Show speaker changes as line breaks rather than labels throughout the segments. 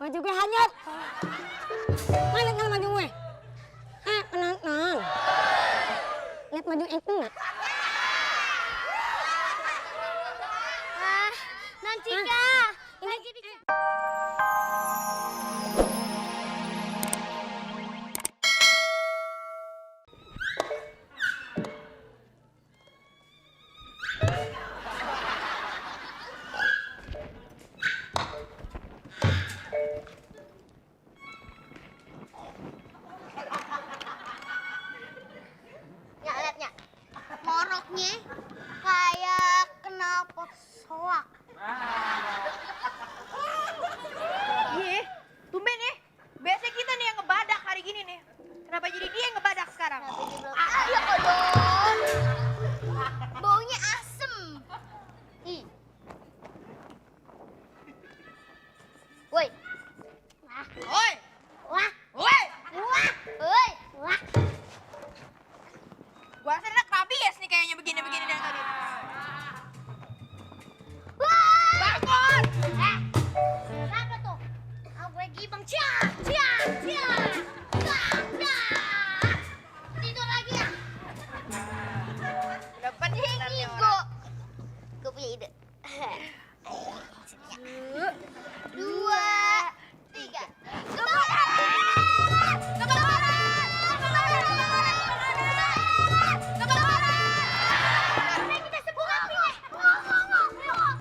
baju gue hanyut. Mana kalau baju gue? Penonton. Lihat baju itu nggak?
Non Cika, ini jadi lihatnya, moroknya kayak kena pot soak.
Iya, tumben ya. Biasanya kita nih yang ngebadak hari gini nih. Kenapa jadi dia yang ngebadak sekarang?
Ya kodon, baunya asem. Ih. Woi. Wah.
Oi,
Wah.
oi.
Wah. Woi. Wah.
Gua rasa anak rabies nih kayaknya begini-begini dari tadi.
Wah.
Bangun!
Siapa tuh? Gue gibang. Cia. Tidur lagi ya?
Udah bener nih
Ngigo.
orang.
Gue punya ide. Dua, tiga.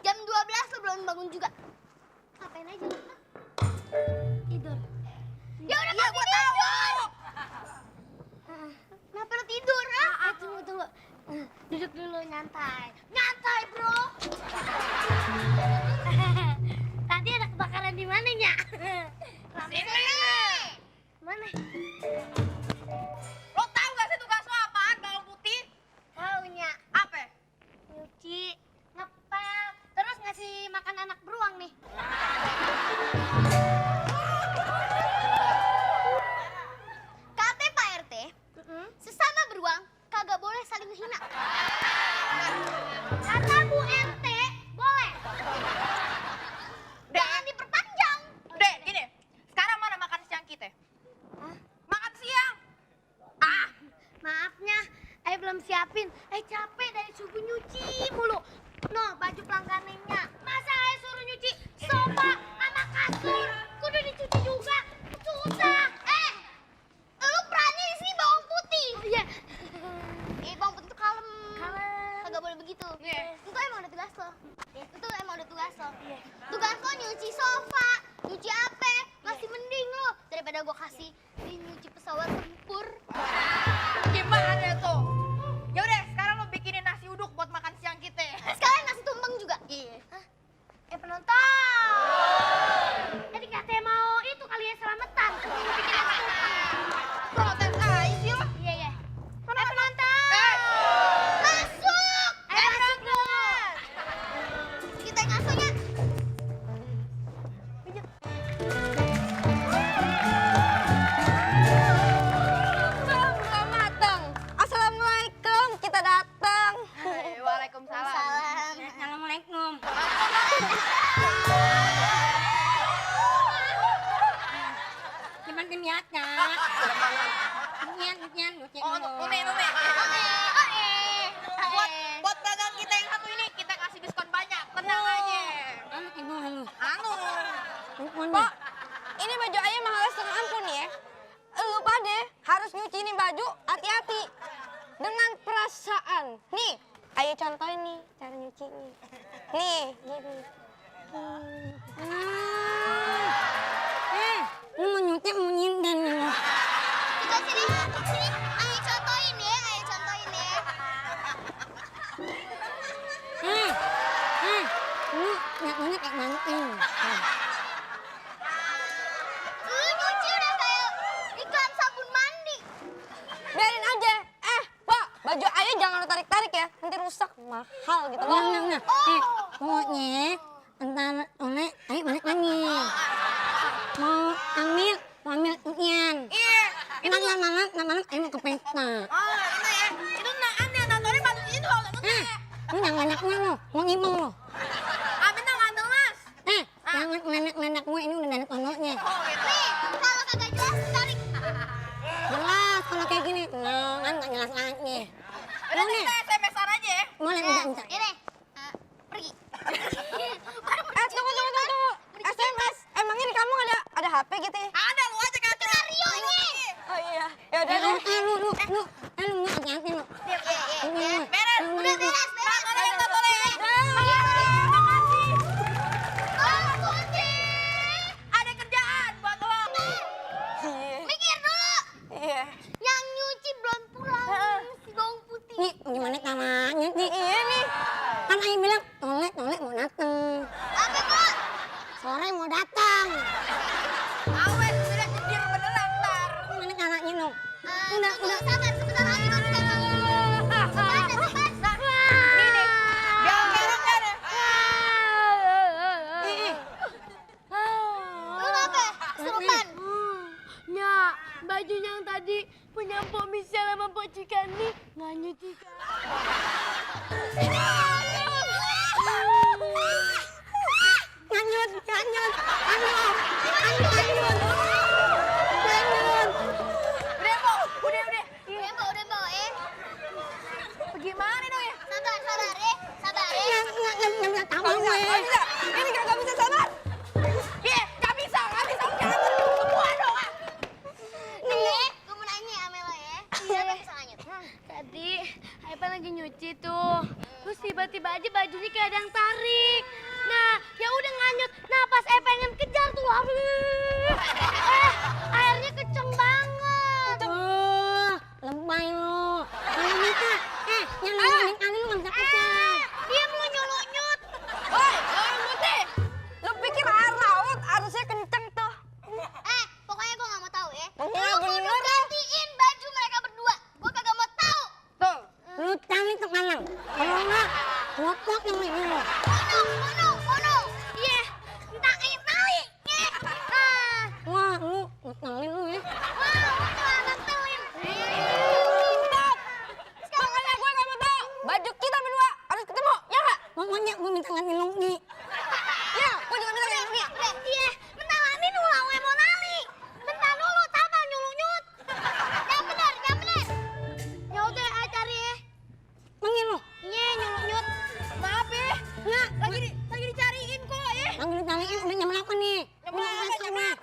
Jam 12 lo belum bangun juga. Ngapain aja lu? Tidur. Ya udah pasti tidur. Kenapa lo tidur? Tunggu. Duduk dulu nyantai. Nyantai, bro. Tadi ada kebakaran di mananya?
Sini.
Mana?
Lo tahu gak sih tugas lo apaan, bawang putih?
Taunya
Apa?
nyuci, ngepel, terus ngasih makan anak beruang nih. Kata Pak RT, sesama beruang kagak boleh saling menghina. Kata Bu RT, boleh. Jangan diperpanjang.
Dek, gini. Sekarang mana makan siang kita?
Hah?
Makan siang.
Maafnya, Ayah belum siapin. Capek dari subuh nyuci mulu. No, baju pelanggannya. Masa Ayah suruh nyuci sofa sama kasur? Kudu dicuci juga. Susah. Lu perannya di sini bawang putih. Iya. Bawang putih itu kalem. Kagak boleh begitu.
Iya.
Itu emang udah tugas lo. Itu emang udah tugas lo. Tugas lo nyuci sofa, nyuci apa? Masih mending lo daripada gua kasih nyuci pesawat tempur.
Gimana tuh? Ya udah, sekarang lo bikinin nasi uduk buat makan siang kita.
Sekalian nasi tumpeng juga. Iya. Penonton. Jadi katanya mau itu kali ya selamatan. Bikin nasi tumpeng.
Protes aja sih lo.
Iya. Penonton. Masuk. Masuk dong. Kita ngasuhnya.
Belum matang. Assalamualaikum, kita datang.
Waalaikumsalam.
Salam.
Assalamualaikum. Gimana niatnya? Niat, nyuci
Oh,
dulu.
Umi. Buat dagang kita yang satu ini, kita kasih diskon banyak. Tenang aja.
Halo.
Anu.
Pak, ini baju ayah mahal setengah ampun ya. Lu pade harus nyuci ini baju hati-hati. Dengan perasaan. Nih, ayah contohin nih cara nyucinya. Nih, gini. Lu mau nyuci mau nyindan lu.
Juga sini. Ayah contohin ya.
Lu ngeliatnya kayak manting.
Lu nyuci udah kayak iklan sabun mandi.
Biarin aja. Pak, baju ayah jangan lu tarik-tarik ya. Nanti rusak. Mahal gitu. Nah. Pokoknya entar oleh ayah balik lagi. Mau ambil Ian.
Iya.
Nang malam ayah mau ke pesta.
Oh, itu ya. Itu aneh, nontonnya pada itu loh.
Lu yang anaknya lo, mau ngimong lo.
Amin nang ngelas.
Jangan nenek-nenek gue ini udah nenek pondoknya. capek gitu ya?
Ada lu aja kacau.
Mario ini.
Oh iya. Ya udah.
lu hati-hati lu.
Beres.
Udah beres.
Nggak boleh.
Oh, Putri.
Ada kerjaan buat lo.
Iya.
Mikir dulu.
Iya.
Yang nyuci belum pulang. Si bawang putih.
Nih, gimana caranya nih?
Iya nih.
Kan Ayah bilang, Tolek mau dateng.
Apa, Kak?
Sore mau datang.
Awas udah jujur beneran ntar.
Gimana caranya lu?
Udah. Sabar, sebentar lagi baru datang. Cepat.
Nih nih. Jangan merok deh.
Lu apa? Kesurupan.
Nya, baju yang tadi punya Mpok Michelle sama Mpok Cikani nggak nyuci kan?
Nyanyut.
Udah.
Udah, Mbak.
Gimana dong ya?
Sabar.
Nggak tahu gue.
Ini kagak bisa sabar.
Nggak bisa. Jangan semua dong.
Nih, gue mau nanya sama lo ya. Siapa yang bisa nganyut?
Tadi Aipan lagi nyuci tuh, terus tiba-tiba aja bajunya kayak ada yang tarik. Nah, ya udah nganyut. Nah, pas pengen kejar tuh, airnya kenceng banget.
Lebay lu. Kalau bisa, yang lain kali lu nggak bisa kejar.
Diam lu nyut.
Woi, bawang putih. Lu pikir air laut harusnya kenceng tuh.
Pokoknya gue gak mau tahu ya.
Pokoknya
Lu kudu
bener.
gantiin baju mereka berdua. Gue kagak mau tahu.
Tuh.
Lu cari ke kanan. Kalau enggak, ngotot yang ini lu.
Oh no. Iya. Entah tali.
Wah, lu ngetelin lu ya.
Nentelin.
Stop. Pokoknya gue gak mau tahu. Baju kita berdua harus ketemu, ya nggak?
Pokoknya gue minta ganti lungi.
Ya, gue juga minta ganti rugi.
Iya. Bentar lagi ulang mau nali. Bentar dulu, sabar nyut. Yang bener.
Ya udah, ayo cari ya.
Panggil lu.
Iya, nyut.
Maaf ya.
Nggak,
Lagi dicariin kok ya.
panggil dicariin udah jam 8 nih.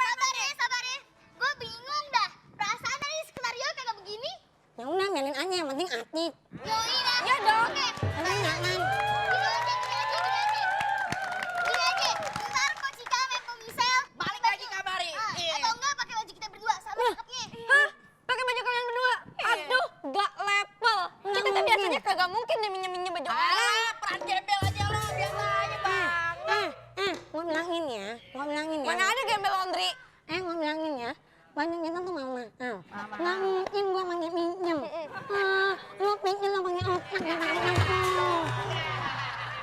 Sabar ya. Gue bingung dah. Perasaan tadi skenario kagak begini.
Ya udah, biarin aja, yang penting aktif.
Yoi dah.
Ya dong.
Oke.
Emang jangan.
Gini aja. Ntar kok Cika sama Ko Michelle
Balik lagi kabarin.
atau enggak pakai baju kita berdua sama cakepnya.
Hah? Pakai baju kalian berdua? Aduh, gak level. Kita tuh biasanya kagak mungkin deh minjem baju orang.
Peran gembel aja lo. Biasa aja bang.
Gue bilangin ya.
Mana ada gembel laundry?
Gue bilangin ya. Baju kita tuh mahal. Nggak mungkin gue pakai pinjem. Lu pikir lo pakai otak ya pakai otak.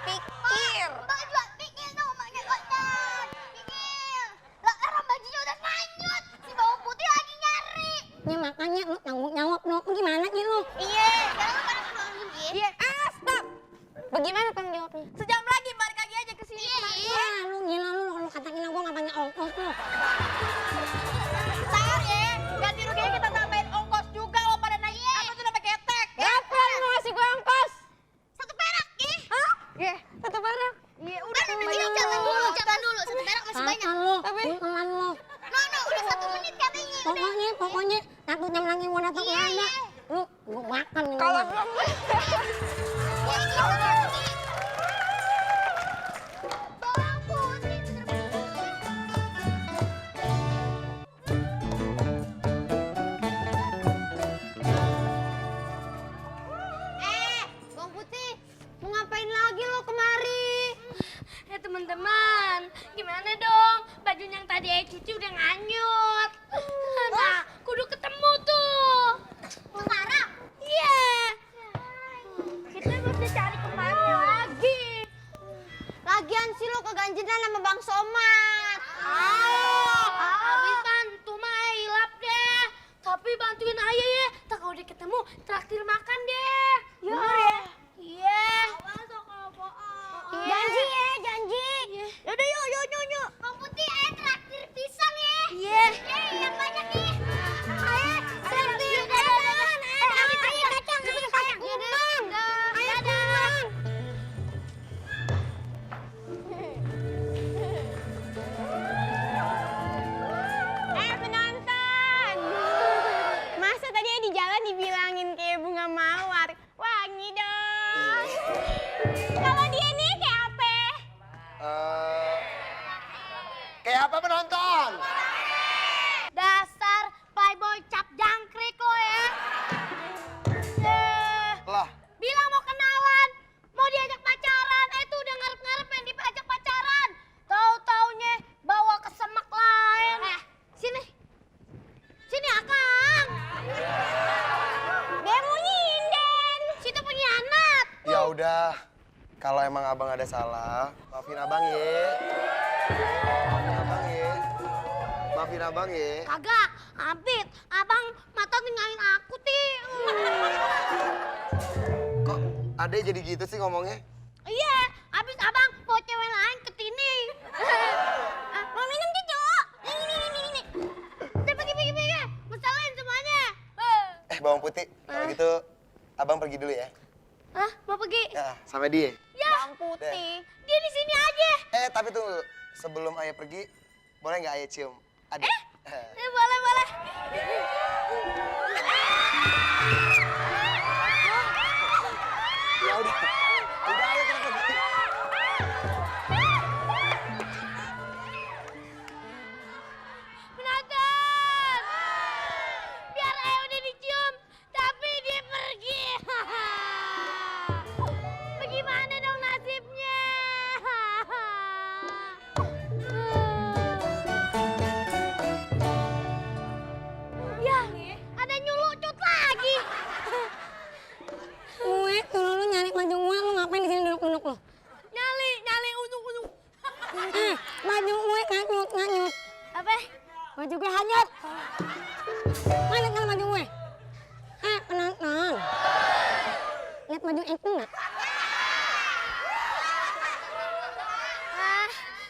Pikir.
Baju pikir dong pakai otak. Pikir. Lah orang bajunya udah nganyut. Si bawang putih lagi nyari.
Ya makanya lu tanggung jawab dong. Gimana sih lu?
Iya. Jangan lu pada pulang dulu ya.
Iya, stop. Bagaimana tanggung jawabnya?
Sejam lagi balik lagi aja ke sini.
Iya.
Lu gila lu kalau kata gila gue gak pakai ongkos lu.
Ntar ya. Ganti ruginya kita tambahin ongkos juga lo pada naik. Apa tuh namanya ketek?
Kapan lu ngasih gue ongkos?
1 perak ya.
Hah? Iya, 1 perak.
Iya
Udah, jangan dulu. 1 perak masih banyak.
Apaan lu?
Tapi-
Pelan lu.
No, udah 1 menit katanya. Udah.
Pokoknya 1 jam lagi gue datang
Iya,
ada.
iya.
Lu gue makan nih.
Kalau
gua.
belum
Bawang putih.
Bang Putih, mau ngapain lagi lo kemari? Teman-teman, gimana dong? Baju yang tadi cuci udah nganyut. Nah, kudu ketemu tuh.
Sekarang.
Iya. Kita mesti cari kemana lagi? Lagian sih lo keganjilan sama Bang Somad. Habis kan, tuh mah hilap deh. Tapi bantuin ayah ya. Tak kalau udah ketemu, traktir makan deh. Bener ya? Iya. Awas kalau bohong.
Janji ya, janji.
Yaudah yuk.
Bawang putih traktir pisang ya.
Iya.
Yang banyak nih. Ayo,
Traktir
kacang.
kacang.
Kacang. Dadah.
Kayak apa penonton?
Dasar playboy cap jangkrik lo ya.
Lah,
Bilang mau kenalan, mau diajak pacaran, tuh udah ngarep-ngarepin diajak pacaran. Tahu-taunya bawa ke semak lain. Sini. Sini Akang. Dia mau nyinden. Situ pengkhianat.
ya udah. Kalau emang abang ada salah, maafin abang ya. Maafin abang ya. Maafin abang ya.
Kagak, Abid, abang mata tinggalin aku, Ti.
Kok adek jadi gitu sih ngomongnya?
Iya, abis abang bawa cewek lain ke sini. Mau minum Cicu? Ini. Udah pergi. Mesalahin semuanya.
Bawang putih, kalau gitu abang pergi dulu ya.
Hah, mau pergi?
Ya, sama dia.
Ya, Bang Putih. Dia di sini aja.
Tapi tunggu. Sebelum ayah pergi, boleh nggak ayah cium adek?
Boleh.
Ya udah ayah kita pergi.
Penonton! Biar udah dicium, tapi dia pergi. Bagaimana dong nasibnya? Ya, ada nyulucut lagi.
Gue, kalau lu nyari baju gue, lu ngapain di sini duduk-duduk lu?
Nyali unuk.
Baju gue nganyut.
Apa?
Baju gue hanyut. Mana kalau baju gue? Penonton. Lihat baju itu nggak?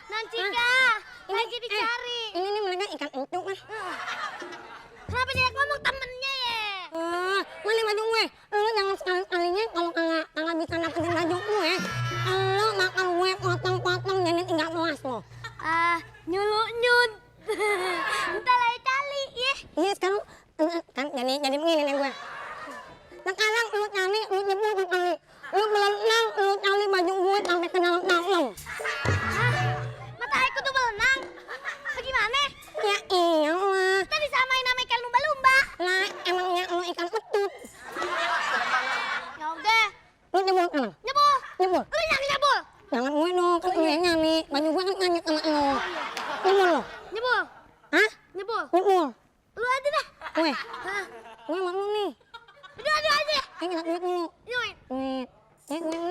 Non Cika, lagi dicari.
Ini nih mereka ikan itu kan?
Kenapa dia ngomong temennya ya?
Mana baju gue? Lu jangan sekali-kalinya kalau kagak bisa dapetin baju gue, lu bakal gue potong-potong jadi 3 lo.
Nyut. Entar lagi tali ya.
Iya sekarang kan jadi begini nih gue. Sekarang lu cari, lu jemput ke kali. Lu berenang, lu cari baju gue sampai ke dalam.
Mata aku tuh berenang. Bagaimana?
Ya iyalah.
Tadi samain sama ikan lumba-lumba.
Lah emangnya lu ikan utut.
Ya udah,
Lu jemput kan?
nyebul.
Jemput.
Lu yang nyebul.
Jangan gue dong, kan gue yang nyari. Baju gue kan nganyut sama lu. Jemput lu.
Nyebul.
Hah?
Nyebul.
Jemput.
Lu aja dah.
Gue.
Hah?
Gue mau lu nih.
Udah aja.
Kita duit dulu.
Nyuit.
Duit. Gue